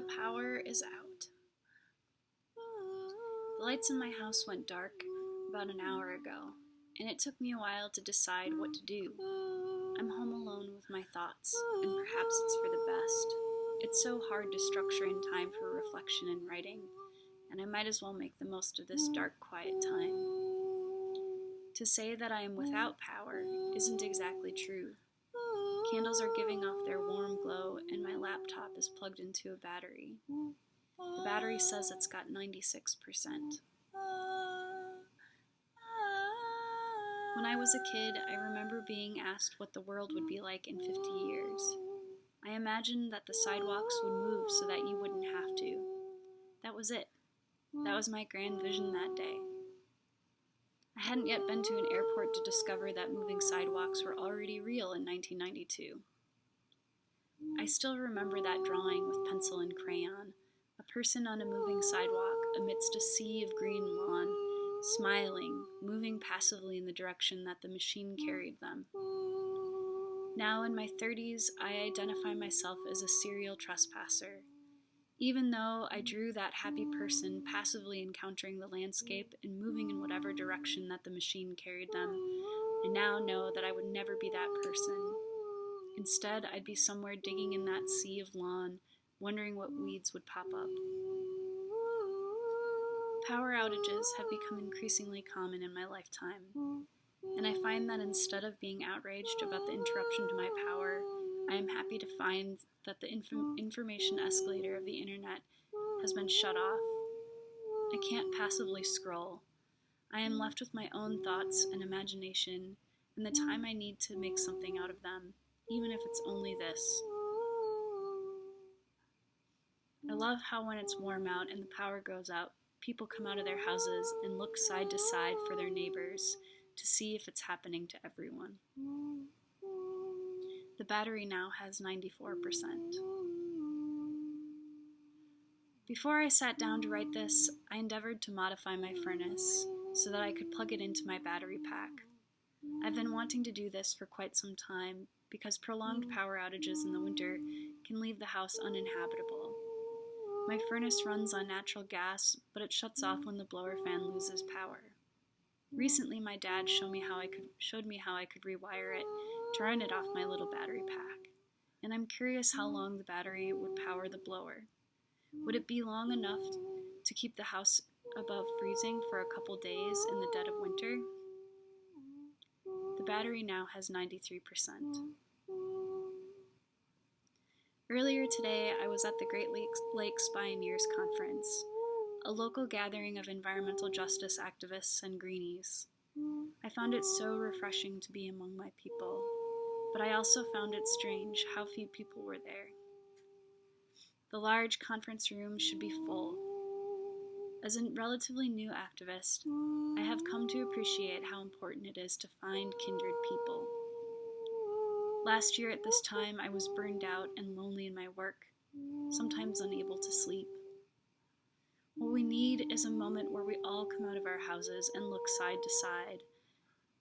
The power is out. The lights in my house went dark about an hour ago, and it took me a while to decide what to do. I'm home alone with my thoughts, and perhaps it's for the best. It's so hard to structure in time for reflection and writing, and I might as well make the most of this dark, quiet time. To say that I am without power isn't exactly true. Candles are giving off their warm glow, and my laptop is plugged into a battery. The battery says it's got 96%. When I was a kid, I remember being asked what the world would be like in 50 years. I imagined that the sidewalks would move so that you wouldn't have to. That was it. That was my grand vision that day. I hadn't yet been to an airport to discover that moving sidewalks were already real in 1992. I still remember that drawing with pencil and crayon, a person on a moving sidewalk amidst a sea of green lawn, smiling, moving passively in the direction that the machine carried them. Now in my 30s, I identify myself as a serial trespasser. Even though I drew that happy person passively encountering the landscape and moving in whatever direction that the machine carried them, I now know that I would never be that person. Instead, I'd be somewhere digging in that sea of lawn, wondering what weeds would pop up. Power outages have become increasingly common in my lifetime, and I find that instead of being outraged about the interruption to my power, I am happy to find that the information escalator of the internet has been shut off. I can't passively scroll. I am left with my own thoughts and imagination and the time I need to make something out of them, even if it's only this. I love how when it's warm out and the power goes out, people come out of their houses and look side to side for their neighbors to see if it's happening to everyone. The battery now has 94%. Before I sat down to write this, I endeavored to modify my furnace so that I could plug it into my battery pack. I've been wanting to do this for quite some time because prolonged power outages in the winter can leave the house uninhabitable. My furnace runs on natural gas, but it shuts off when the blower fan loses power. Recently, my dad showed me how I could rewire it to run it off my little battery pack, and I'm curious how long the battery would power the blower. Would it be long enough to keep the house above freezing for a couple days in the dead of winter? The battery now has 93%. Earlier today, I was at the Great Lakes Pioneers Conference, a local gathering of environmental justice activists and greenies. I found it so refreshing to be among my people, but I also found it strange how few people were there. The large conference room should be full. As a relatively new activist, I have come to appreciate how important it is to find kindred people. Last year at this time, I was burned out and lonely in my work, sometimes unable to sleep. What we need is a moment where we all come out of our houses and look side to side.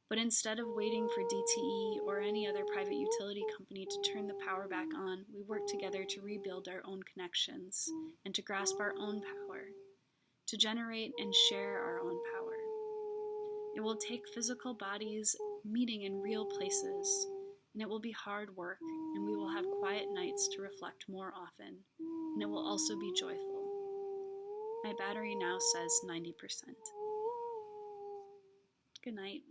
But instead of waiting for DTE or any other private utility company to turn the power back on, we work together to rebuild our own connections and to grasp our own power, to generate and share our own power. It will take physical bodies meeting in real places, and it will be hard work, and we will have quiet nights to reflect more often, and it will also be joyful. My battery now says 90%. Good night.